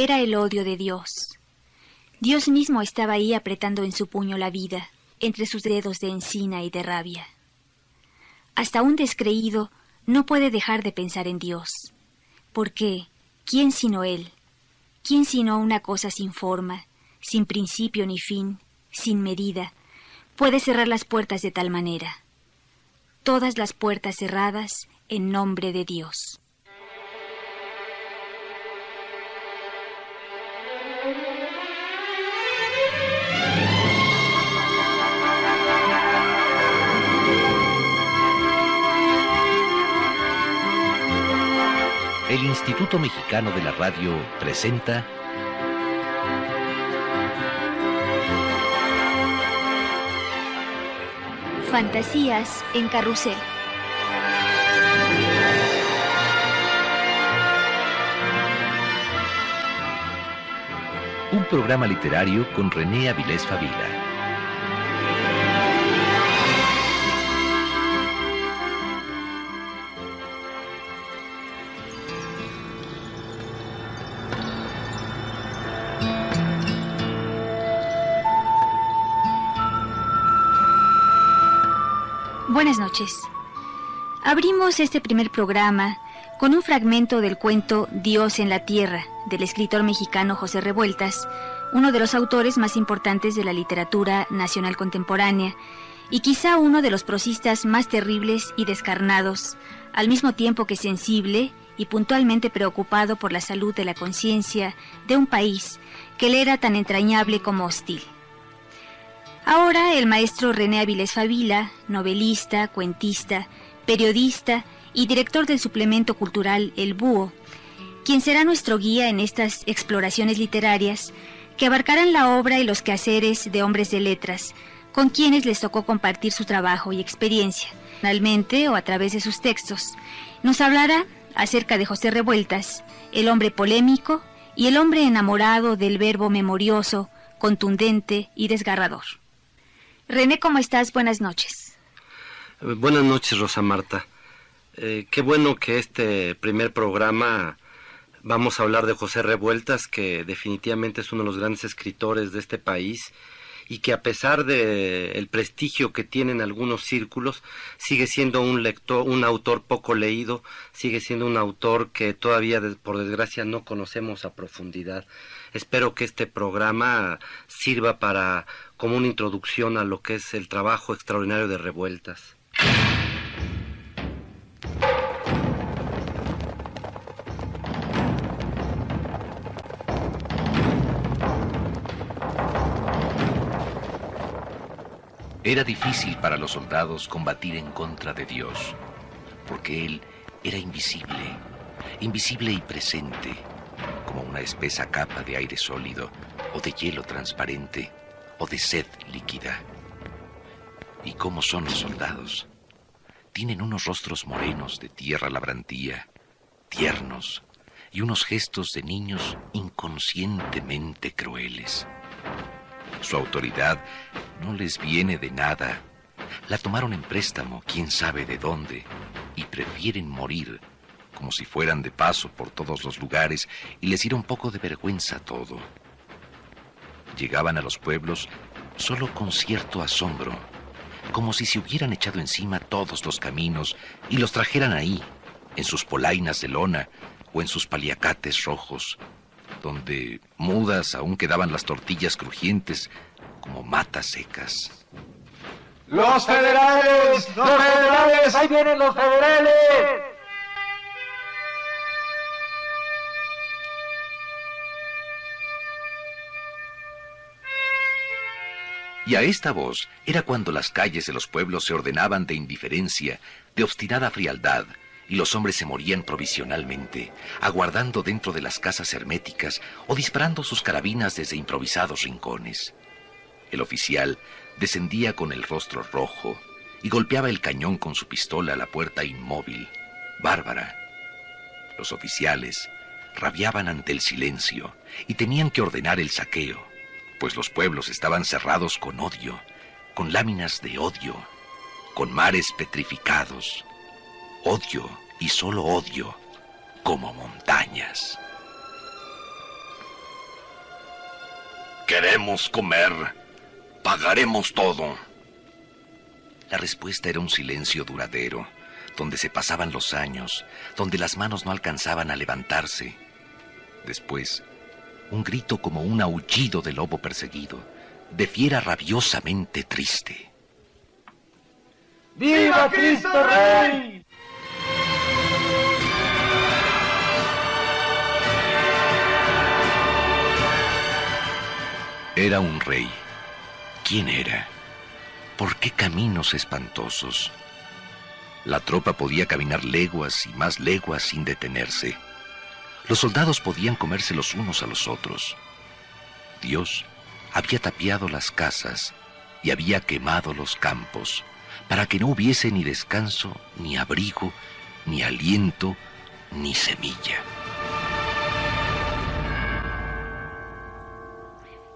era el odio de Dios. Dios mismo estaba ahí apretando en su puño la vida, entre sus dedos de encina y de rabia. Hasta un descreído no puede dejar de pensar en Dios, porque ¿quién sino Él? ¿Quién sino una cosa sin forma, sin principio ni fin, sin medida, puede cerrar las puertas de tal manera? Todas las puertas cerradas en nombre de Dios. El Instituto Mexicano de la Radio presenta Fantasías en Carrusel. Un programa literario con René Avilés Favila. Buenas noches. Abrimos este primer programa con un fragmento del cuento Dios en la Tierra, del escritor mexicano José Revueltas, uno de los autores más importantes de la literatura nacional contemporánea, y quizá uno de los prosistas más terribles y descarnados, al mismo tiempo que sensible y puntualmente preocupado por la salud de la conciencia de un país que le era tan entrañable como hostil. Ahora el maestro René Avilés Favila, novelista, cuentista, periodista y director del suplemento cultural El Búho, quien será nuestro guía en estas exploraciones literarias que abarcarán la obra y los quehaceres de hombres de letras, con quienes les tocó compartir su trabajo y experiencia, personalmente o a través de sus textos. Nos hablará acerca de José Revueltas, el hombre polémico y el hombre enamorado del verbo memorioso, contundente y desgarrador. René, ¿cómo estás? Buenas noches. Buenas noches, Rosa Marta. Qué bueno que este primer programa vamos a hablar de José Revueltas, que definitivamente es uno de los grandes escritores de este país y que a pesar de el prestigio que tiene en algunos círculos, sigue siendo un autor poco leído, sigue siendo un autor que todavía, por desgracia, no conocemos a profundidad. Espero que este programa sirva como una introducción a lo que es el trabajo extraordinario de Revueltas. Era difícil para los soldados combatir en contra de Dios, porque Él era invisible, invisible y presente, como una espesa capa de aire sólido, o de hielo transparente, o de sed líquida. ¿Y cómo son los soldados? Tienen unos rostros morenos de tierra labrantía, tiernos, y unos gestos de niños inconscientemente crueles. Su autoridad no les viene de nada. La tomaron en préstamo, quién sabe de dónde, y prefieren morir como si fueran de paso por todos los lugares y les diera un poco de vergüenza todo. Llegaban a los pueblos solo con cierto asombro, como si se hubieran echado encima todos los caminos y los trajeran ahí, en sus polainas de lona o en sus paliacates rojos, donde mudas aún quedaban las tortillas crujientes como matas secas. ¡Los federales! ¡Los federales! ¡Ahí vienen los federales! Y a esta voz era cuando las calles de los pueblos se ordenaban de indiferencia, de obstinada frialdad, y los hombres se morían provisionalmente, aguardando dentro de las casas herméticas o disparando sus carabinas desde improvisados rincones. El oficial descendía con el rostro rojo y golpeaba el cañón con su pistola a la puerta inmóvil, bárbara. Los oficiales rabiaban ante el silencio y tenían que ordenar el saqueo, pues los pueblos estaban cerrados con odio, con láminas de odio, con mares petrificados. Odio y solo odio, como montañas. Queremos comer. Pagaremos todo. La respuesta era un silencio duradero, donde se pasaban los años, donde las manos no alcanzaban a levantarse. Después, un grito como un aullido de lobo perseguido, de fiera rabiosamente triste. ¡Viva Cristo Rey! Era un rey. ¿Quién era? ¿Por qué caminos espantosos? La tropa podía caminar leguas y más leguas sin detenerse. Los soldados podían comerse los unos a los otros. Dios había tapiado las casas y había quemado los campos para que no hubiese ni descanso, ni abrigo, ni aliento, ni semilla.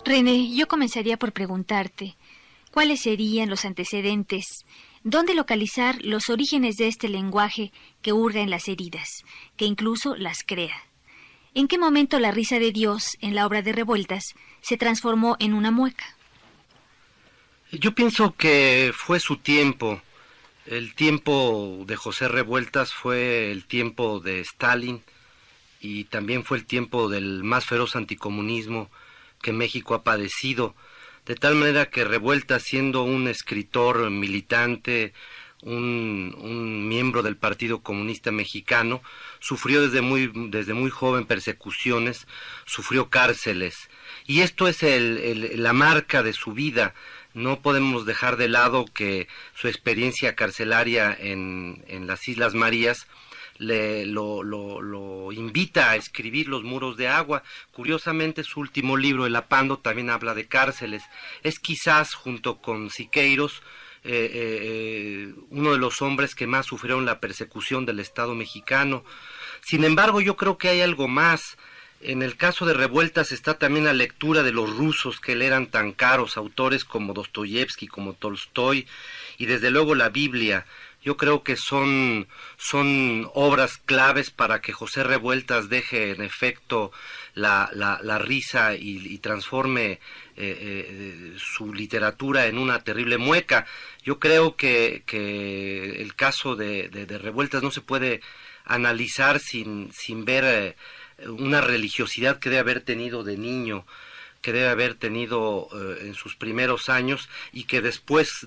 René, yo comenzaría por preguntarte, ¿cuáles serían los antecedentes? ¿Dónde localizar los orígenes de este lenguaje que hurga en las heridas, que incluso las crea? ¿En qué momento la risa de Dios, en la obra de Revueltas, se transformó en una mueca? Yo pienso que fue su tiempo. El tiempo de José Revueltas fue el tiempo de Stalin y también fue el tiempo del más feroz anticomunismo que México ha padecido, de tal manera que Revueltas, siendo un escritor militante, un miembro del Partido Comunista Mexicano, sufrió desde muy joven persecuciones, sufrió cárceles, y esto es la marca de su vida. No podemos dejar de lado que su experiencia carcelaria en las Islas Marías lo invita a escribir Los muros de agua. Curiosamente, su último libro, El Apando, también habla de cárceles. Es quizás, junto con Siqueiros, uno de los hombres que más sufrieron la persecución del Estado mexicano. Sin embargo, yo creo que hay algo más. En el caso de Revueltas está también la lectura de los rusos que le eran tan caros, autores como Dostoyevsky, como Tolstoy, y desde luego la Biblia. Yo creo que son obras claves para que José Revueltas deje en efecto la risa y transforme su literatura en una terrible mueca. Yo creo que el caso de Revueltas no se puede analizar sin ver una religiosidad que debe haber tenido de niño, que debe haber tenido en sus primeros años y que después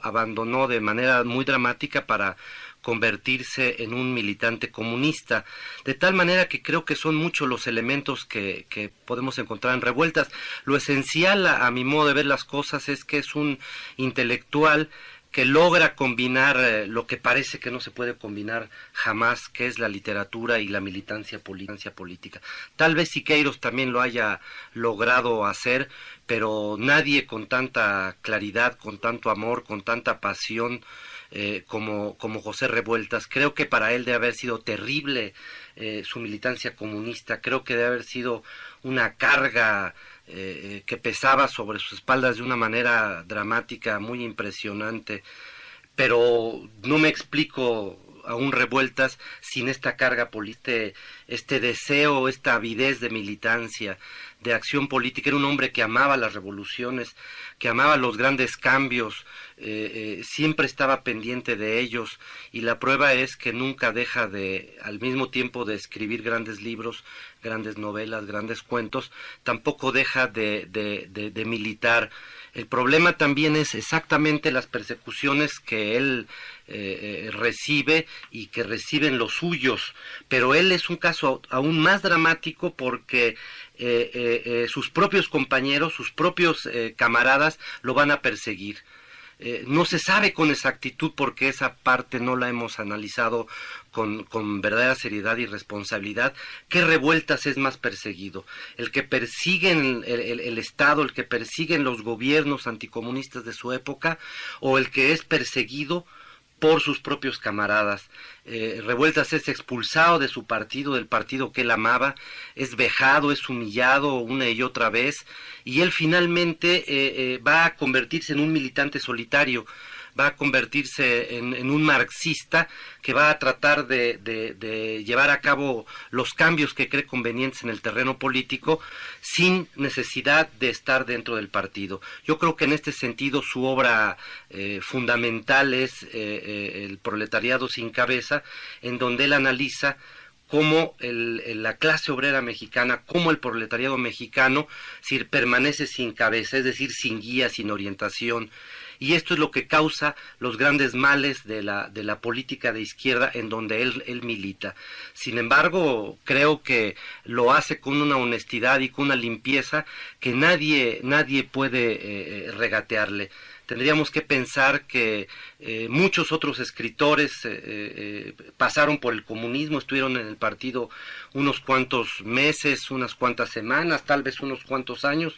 abandonó de manera muy dramática para convertirse en un militante comunista, de tal manera que creo que son muchos los elementos que podemos encontrar en Revueltas. Lo esencial, a mi modo de ver las cosas, es que es un intelectual que logra combinar lo que parece que no se puede combinar jamás, que es la literatura y la militancia política. Tal vez Siqueiros también lo haya logrado hacer, pero nadie con tanta claridad, con tanto amor, con tanta pasión como José Revueltas. Creo que para él debe haber sido terrible su militancia comunista. Creo que debe haber sido una carga que pesaba sobre sus espaldas de una manera dramática, muy impresionante, pero no me explico aún Revueltas sin esta carga política, este deseo, esta avidez de militancia, de acción política. Era un hombre que amaba las revoluciones, que amaba los grandes cambios, siempre estaba pendiente de ellos, y la prueba es que nunca deja al mismo tiempo de escribir grandes libros, grandes novelas, grandes cuentos, tampoco deja de militar. El problema también es exactamente las persecuciones que él recibe y que reciben los suyos, pero él es un caso aún más dramático porque sus propios compañeros, sus propios camaradas lo van a perseguir. No se sabe con exactitud porque esa parte no la hemos analizado con verdadera seriedad y responsabilidad. ¿Qué Revueltas es más perseguido? ¿El que persiguen el Estado, el que persiguen los gobiernos anticomunistas de su época, o el que es perseguido por sus propios camaradas? Revueltas es expulsado de su partido, del partido que él amaba, es vejado, es humillado una y otra vez, y él finalmente va a convertirse en un militante solitario, va a convertirse en un marxista que va a tratar de llevar a cabo los cambios que cree convenientes en el terreno político sin necesidad de estar dentro del partido. Yo creo que en este sentido su obra fundamental es El proletariado sin cabeza, en donde él analiza cómo la clase obrera mexicana, cómo el proletariado mexicano permanece sin cabeza, es decir, sin guía, sin orientación. Y esto es lo que causa los grandes males de la política de izquierda en donde él milita. Sin embargo, creo que lo hace con una honestidad y con una limpieza que nadie puede regatearle. Tendríamos que pensar que muchos otros escritores pasaron por el comunismo, estuvieron en el partido unos cuantos meses, unas cuantas semanas, tal vez unos cuantos años,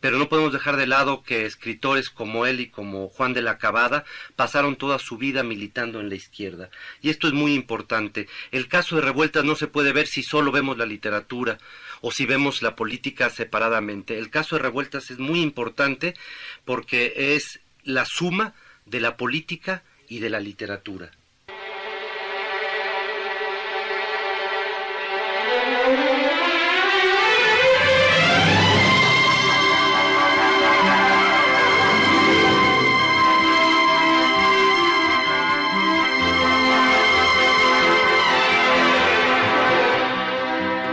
pero no podemos dejar de lado que escritores como él y como Juan de la Cabada pasaron toda su vida militando en la izquierda. Y esto es muy importante. El caso de Revueltas no se puede ver si solo vemos la literatura o si vemos la política separadamente. El caso de Revueltas es muy importante porque es la suma de la política y de la literatura.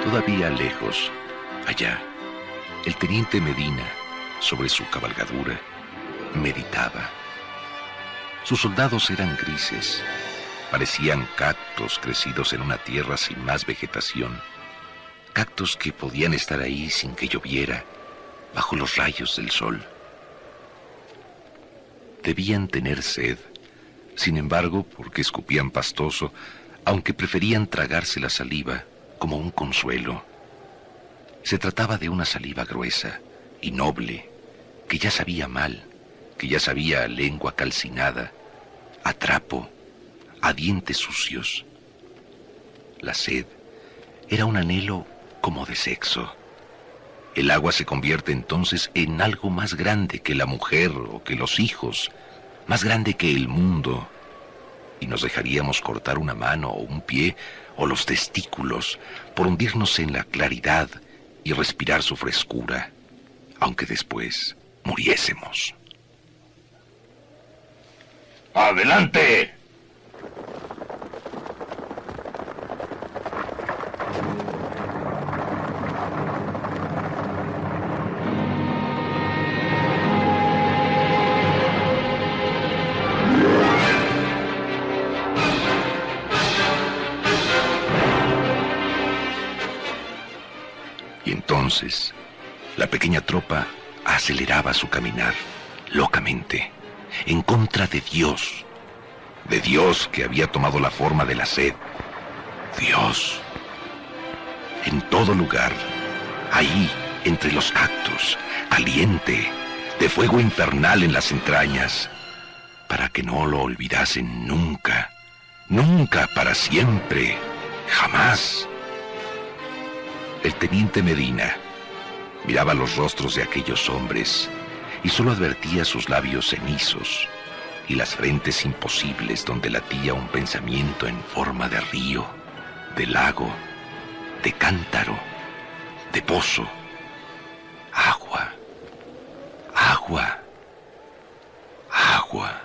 Todavía lejos, allá, el teniente Medina, sobre su cabalgadura, meditaba. Sus soldados eran grises, parecían cactos crecidos en una tierra sin más vegetación, cactos que podían estar ahí sin que lloviera, bajo los rayos del sol. Debían tener sed, sin embargo, porque escupían pastoso, aunque preferían tragarse la saliva como un consuelo. Se trataba de una saliva gruesa y noble, que ya sabía mal, que ya sabía a lengua calcinada, a trapo, a dientes sucios. La sed era un anhelo como de sexo. El agua se convierte entonces en algo más grande que la mujer o que los hijos, más grande que el mundo, y nos dejaríamos cortar una mano o un pie o los testículos por hundirnos en la claridad y respirar su frescura, aunque después muriésemos. ¡Adelante! Y entonces, la pequeña tropa aceleraba su caminar, locamente, en contra de Dios que había tomado la forma de la sed. Dios. En todo lugar, ahí, entre los cactus, caliente, de fuego infernal en las entrañas, para que no lo olvidasen nunca, nunca, para siempre, jamás. El teniente Medina miraba los rostros de aquellos hombres y solo advertía sus labios cenizos y las frentes imposibles donde latía un pensamiento en forma de río, de lago, de cántaro, de pozo. Agua, agua, agua.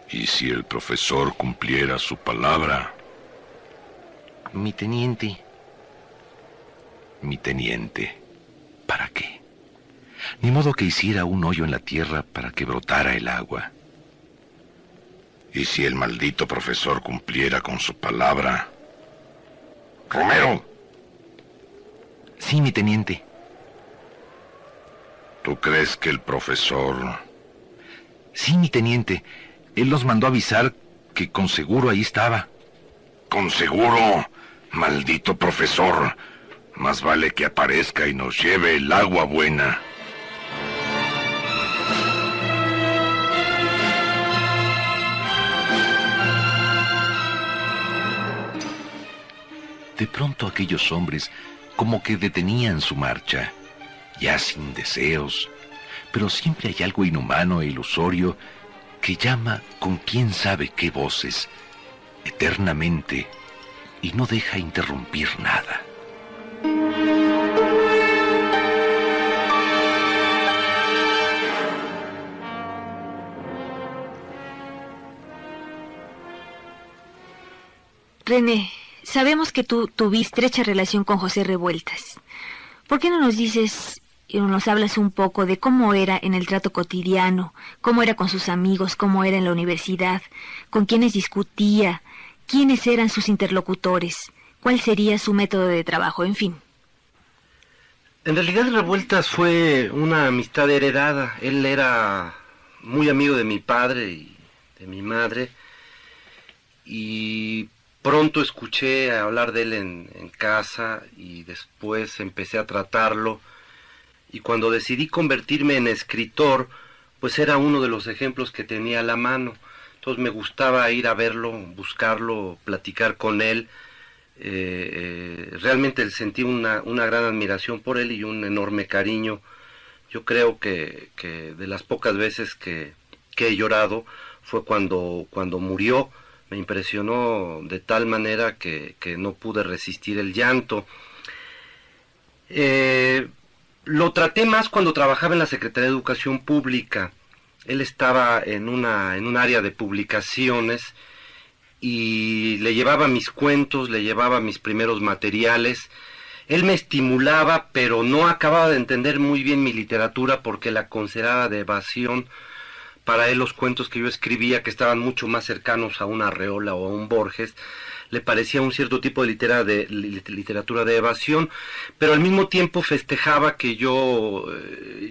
¿Y si el profesor cumpliera su palabra? Mi teniente, ¿para qué? Ni modo que hiciera un hoyo en la tierra para que brotara el agua. ¿Y si el maldito profesor cumpliera con su palabra? ¡Romero! Sí, mi teniente. ¿Tú crees que el profesor...? Sí, mi teniente. Él nos mandó avisar que con seguro ahí estaba. ¿Con seguro? Maldito profesor. Más vale que aparezca y nos lleve el agua buena. De pronto aquellos hombres como que detenían su marcha, ya sin deseos, pero siempre hay algo inhumano e ilusorio que llama con quién sabe qué voces, eternamente, y no deja interrumpir nada. René, sabemos que tú tuviste estrecha relación con José Revueltas. ¿Por qué no nos dices y nos hablas un poco de cómo era en el trato cotidiano, cómo era con sus amigos, cómo era en la universidad, con quiénes discutía, quiénes eran sus interlocutores, cuál sería su método de trabajo, en fin? En realidad Revueltas fue una amistad heredada. Él era muy amigo de mi padre y de mi madre, y pronto escuché hablar de él en casa, y después empecé a tratarlo, y cuando decidí convertirme en escritor, pues era uno de los ejemplos que tenía a la mano. Entonces me gustaba ir a verlo, buscarlo, platicar con él. Realmente sentí una gran admiración por él y un enorme cariño. Yo creo que de las pocas veces que he llorado fue cuando murió. Me impresionó de tal manera que no pude resistir el llanto. Lo traté más cuando trabajaba en la Secretaría de Educación Pública. Él estaba en un área de publicaciones y le llevaba mis cuentos, le llevaba mis primeros materiales. Él me estimulaba, pero no acababa de entender muy bien mi literatura porque la consideraba de evasión. Para él los cuentos que yo escribía, que estaban mucho más cercanos a una Arreola o a un Borges, le parecía un cierto tipo de literatura de evasión, pero al mismo tiempo festejaba que yo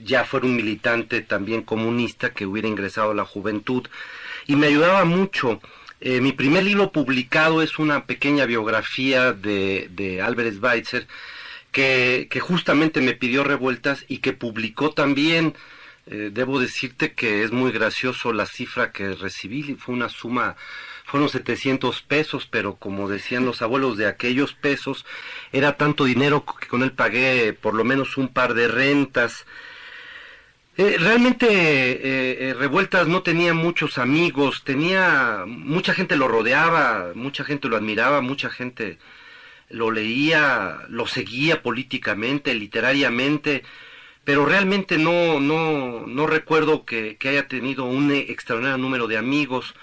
ya fuera un militante también comunista, que hubiera ingresado a la juventud, y me ayudaba mucho. Mi primer libro publicado es una pequeña biografía de Albert Schweitzer, que justamente me pidió Revueltas y que publicó también. Debo decirte que es muy gracioso la cifra que recibí. Fue una suma, fueron 700 pesos, pero como decían los abuelos, de aquellos pesos era tanto dinero que con él pagué por lo menos un par de rentas. Realmente Revueltas no tenía muchos amigos, mucha gente lo rodeaba, mucha gente lo admiraba, mucha gente lo leía, lo seguía políticamente, literariamente, pero realmente no recuerdo que haya tenido un extraordinario número de amigos.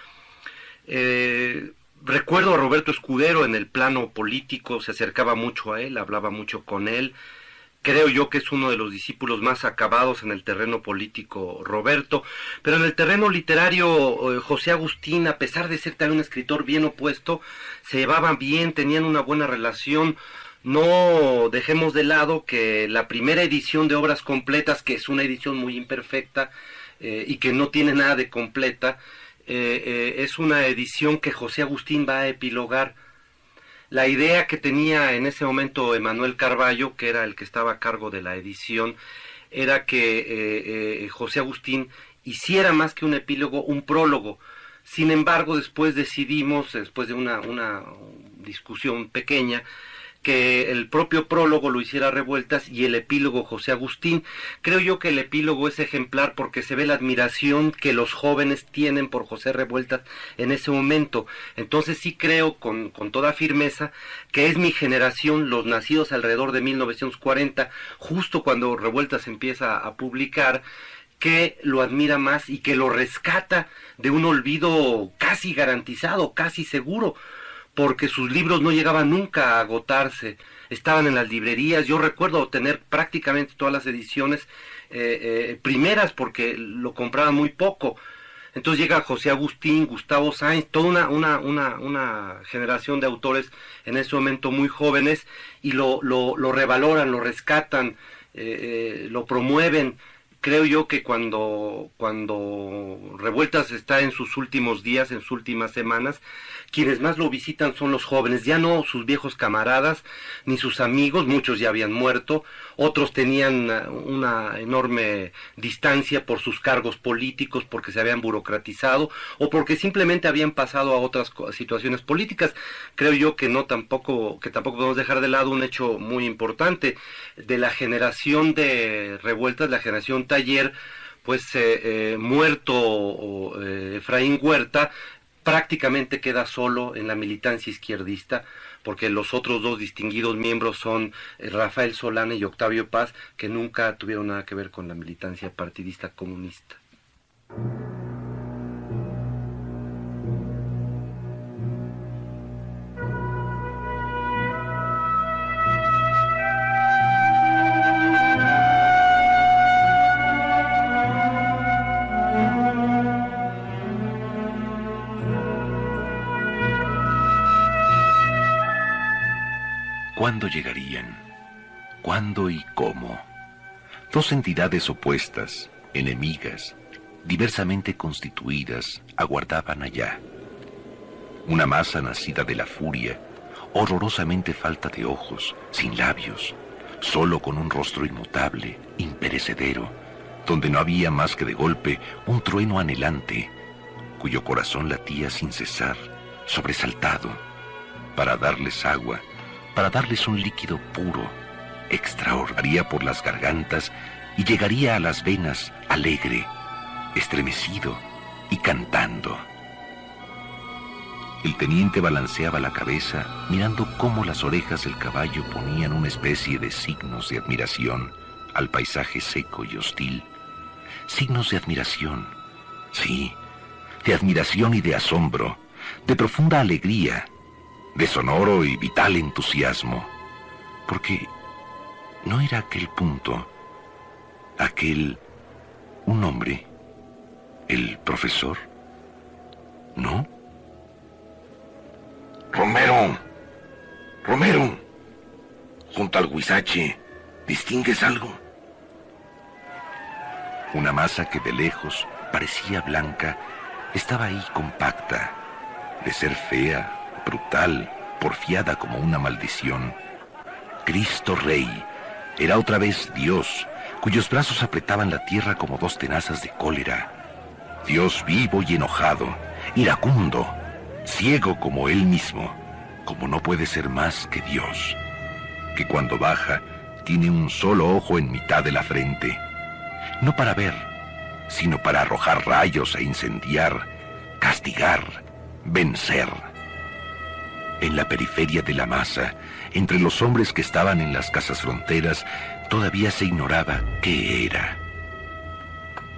Recuerdo a Roberto Escudero en el plano político, se acercaba mucho a él, hablaba mucho con él. Creo yo que es uno de los discípulos más acabados en el terreno político, Roberto, pero en el terreno literario, José Agustín, a pesar de ser también un escritor bien opuesto, se llevaban bien, tenían una buena relación. No dejemos de lado que la primera edición de Obras Completas, que es una edición muy imperfecta y que no tiene nada de completa, es una edición que José Agustín va a epilogar. La idea que tenía en ese momento Emanuel Carballo, que era el que estaba a cargo de la edición, era que José Agustín hiciera más que un epílogo, un prólogo. Sin embargo, después decidimos, después de una discusión pequeña, que el propio prólogo lo hiciera Revueltas y el epílogo José Agustín. Creo yo que el epílogo es ejemplar porque se ve la admiración que los jóvenes tienen por José Revueltas en ese momento. Entonces sí creo con toda firmeza que es mi generación, los nacidos alrededor de 1940, justo cuando Revueltas empieza a publicar, que lo admira más y que lo rescata de un olvido casi garantizado, casi seguro, porque sus libros no llegaban nunca a agotarse, estaban en las librerías. Yo recuerdo tener prácticamente todas las ediciones primeras porque lo compraban muy poco. Entonces llega José Agustín, Gustavo Sáenz, toda una generación de autores en ese momento muy jóvenes, y lo revaloran, lo rescatan, lo promueven. Creo yo que cuando Revueltas está en sus últimos días, en sus últimas semanas, quienes más lo visitan son los jóvenes, ya no sus viejos camaradas, ni sus amigos, muchos ya habían muerto, otros tenían una enorme distancia por sus cargos políticos, porque se habían burocratizado, o porque simplemente habían pasado a otras situaciones políticas. Creo yo que tampoco podemos dejar de lado un hecho muy importante. De la generación de Revueltas, la generación Taller, pues muerto Efraín Huerta, prácticamente queda solo en la militancia izquierdista, porque los otros dos distinguidos miembros son Rafael Solana y Octavio Paz, que nunca tuvieron nada que ver con la militancia partidista comunista. ¿Cuándo llegarían? ¿Cuándo y cómo? Dos entidades opuestas, enemigas, diversamente constituidas, aguardaban allá. Una masa nacida de la furia, horrorosamente falta de ojos, sin labios, solo con un rostro inmutable, imperecedero, donde no había más que de golpe un trueno anhelante, cuyo corazón latía sin cesar, sobresaltado, para darles agua, para darles un líquido puro, extraordinario por las gargantas y llegaría a las venas alegre, estremecido y cantando. El teniente balanceaba la cabeza, mirando cómo las orejas del caballo ponían una especie de signos de admiración al paisaje seco y hostil. Signos de admiración, sí, de admiración y de asombro, de profunda alegría, de sonoro y vital entusiasmo, porque no era aquel punto, un hombre, el profesor, ¿no? Romero, junto al huizache, ¿distingues algo? Una masa que de lejos parecía blanca, estaba ahí compacta, de ser fea, brutal, porfiada como una maldición. Cristo Rey era otra vez Dios, cuyos brazos apretaban la tierra como dos tenazas de cólera. Dios vivo y enojado, iracundo, ciego como él mismo, como no puede ser más que Dios, que cuando baja tiene un solo ojo en mitad de la frente, no para ver, sino para arrojar rayos e incendiar, castigar, vencer. En la periferia de la masa, entre los hombres que estaban en las casas fronteras, todavía se ignoraba qué era.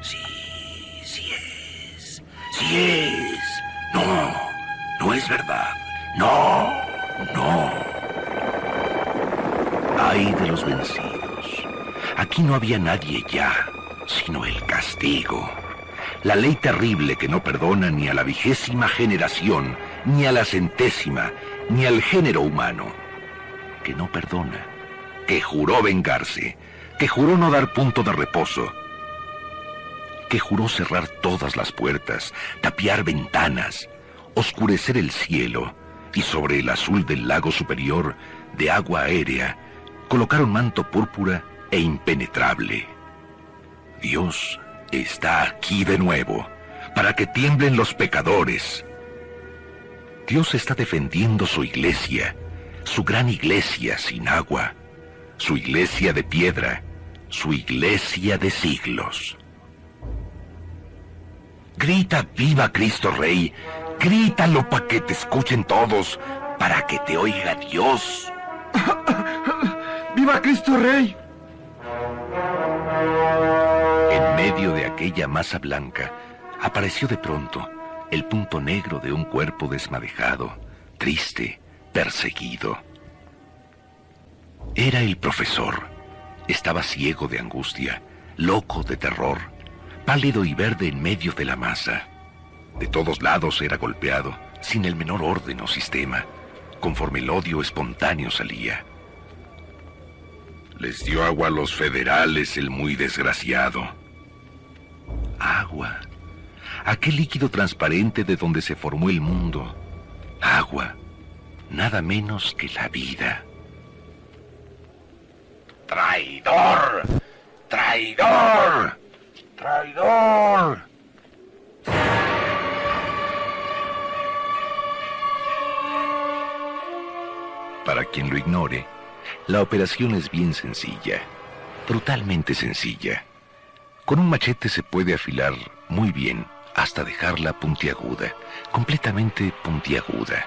Sí es. No es verdad. No. Ay de los vencidos. Aquí no había nadie ya, sino el castigo. La ley terrible que no perdona ni a la 20ª generación, ni a la 100ª, ni al género humano, que no perdona, que juró vengarse, que juró no dar punto de reposo, que juró cerrar todas las puertas, tapiar ventanas, oscurecer el cielo y sobre el azul del lago superior, de agua aérea, colocar un manto púrpura e impenetrable. Dios está aquí de nuevo, para que tiemblen los pecadores. Dios está defendiendo su iglesia, su gran iglesia sin agua, su iglesia de piedra, su iglesia de siglos. Grita viva Cristo Rey, grítalo para que te escuchen todos, para que te oiga Dios. ¡Viva Cristo Rey! En medio de aquella masa blanca, apareció de pronto el punto negro de un cuerpo desmadejado, triste, perseguido. Era el profesor. Estaba ciego de angustia, loco de terror, pálido y verde en medio de la masa. De todos lados era golpeado, sin el menor orden o sistema, conforme el odio espontáneo salía. Les dio agua a los federales, el muy desgraciado. Agua. Aquel líquido transparente de donde se formó el mundo. Agua. Nada menos que la vida. ¡Traidor! ¡Traidor! ¡Traidor! Para quien lo ignore, la operación es bien sencilla, brutalmente sencilla. Con un machete se puede afilar muy bien hasta dejarla puntiaguda, completamente puntiaguda.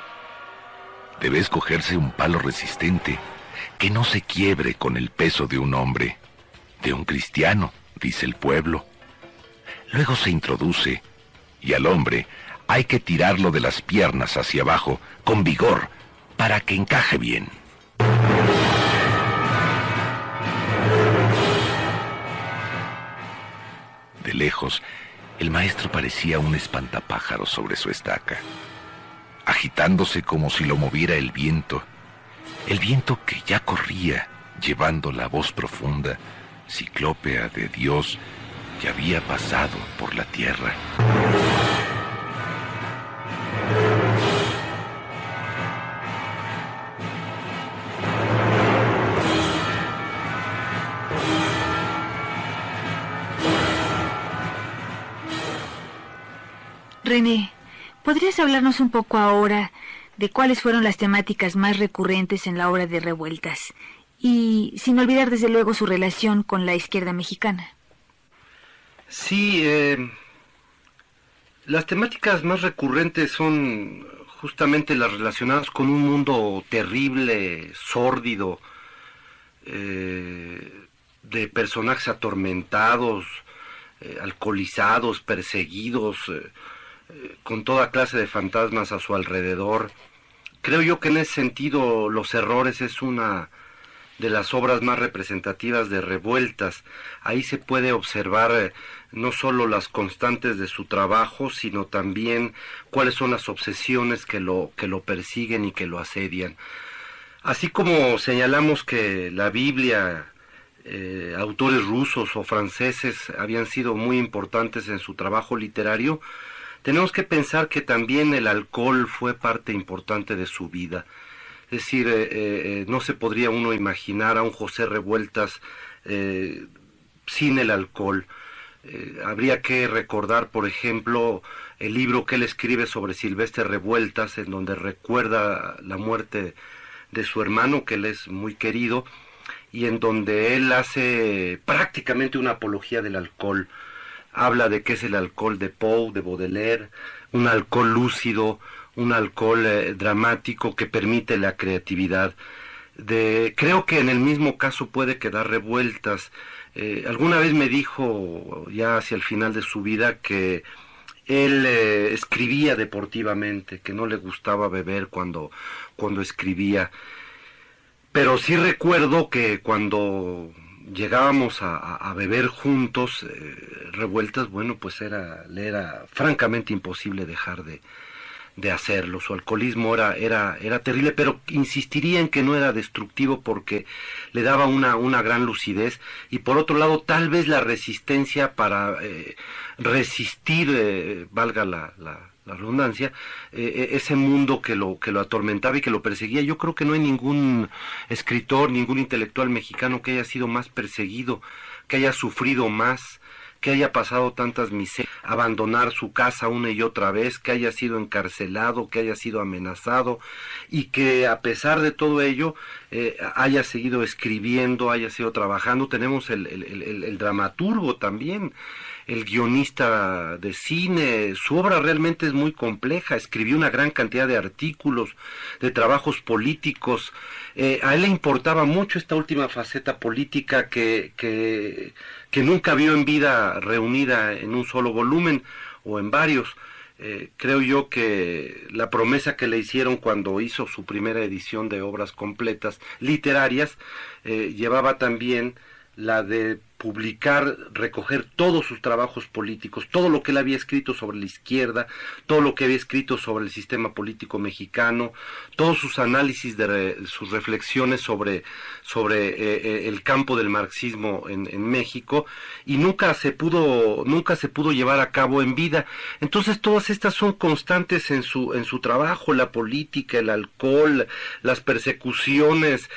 Debe escogerse un palo resistente que no se quiebre con el peso de un hombre, de un cristiano, dice el pueblo. Luego se introduce y al hombre hay que tirarlo de las piernas hacia abajo con vigor para que encaje bien. De lejos, el maestro parecía un espantapájaros sobre su estaca, agitándose como si lo moviera el viento que ya corría, llevando la voz profunda, ciclópea de Dios que había pasado por la tierra. René, ¿podrías hablarnos un poco ahora de cuáles fueron las temáticas más recurrentes en la obra de Revueltas? Y sin olvidar desde luego su relación con la izquierda mexicana. Sí, las temáticas más recurrentes son justamente las relacionadas con un mundo terrible, sórdido, de personajes atormentados, alcoholizados, perseguidos, con toda clase de fantasmas a su alrededor. Creo yo que en ese sentido Los Errores es una de las obras más representativas de Revueltas. Ahí se puede observar no solo las constantes de su trabajo, sino también cuáles son las obsesiones que lo persiguen y que lo asedian. Así como señalamos que la Biblia, autores rusos o franceses habían sido muy importantes en su trabajo literario, tenemos que pensar que también el alcohol fue parte importante de su vida. Es decir, no se podría uno imaginar a un José Revueltas sin el alcohol. Habría que recordar, por ejemplo, el libro que él escribe sobre Silvestre Revueltas, en donde recuerda la muerte de su hermano, que él es muy querido, y en donde él hace prácticamente una apología del alcohol. Habla de qué es el alcohol de Poe, de Baudelaire, un alcohol lúcido, un alcohol dramático que permite la creatividad. Creo que en el mismo caso puede quedar Revueltas. Alguna vez me dijo, ya hacia el final de su vida, que él escribía deportivamente, que no le gustaba beber cuando escribía. Pero sí recuerdo que cuando llegábamos a beber juntos, Revueltas, bueno, pues le era francamente imposible dejar de hacerlo. Su alcoholismo era terrible, pero insistiría en que no era destructivo porque le daba una gran lucidez, y por otro lado tal vez la resistencia para resistir, valga la redundancia, ese mundo que lo atormentaba y que lo perseguía. Yo creo que no hay ningún escritor, ningún intelectual mexicano que haya sido más perseguido, que haya sufrido más, que haya pasado tantas miserias, abandonar su casa una y otra vez, que haya sido encarcelado, que haya sido amenazado, y que a pesar de todo ello haya seguido escribiendo, haya seguido trabajando. Tenemos el dramaturgo también, el guionista de cine. Su obra realmente es muy compleja. Escribió una gran cantidad de artículos, de trabajos políticos. A él le importaba mucho esta última faceta política que nunca vio en vida reunida en un solo volumen o en varios. Creo yo que la promesa que le hicieron cuando hizo su primera edición de obras completas literarias llevaba también la de publicar, recoger todos sus trabajos políticos, todo lo que él había escrito sobre la izquierda, todo lo que había escrito sobre el sistema político mexicano, todos sus análisis, sus reflexiones sobre el campo del marxismo en México, y nunca se pudo llevar a cabo en vida. Entonces todas estas son constantes en su trabajo: la política, el alcohol, las persecuciones,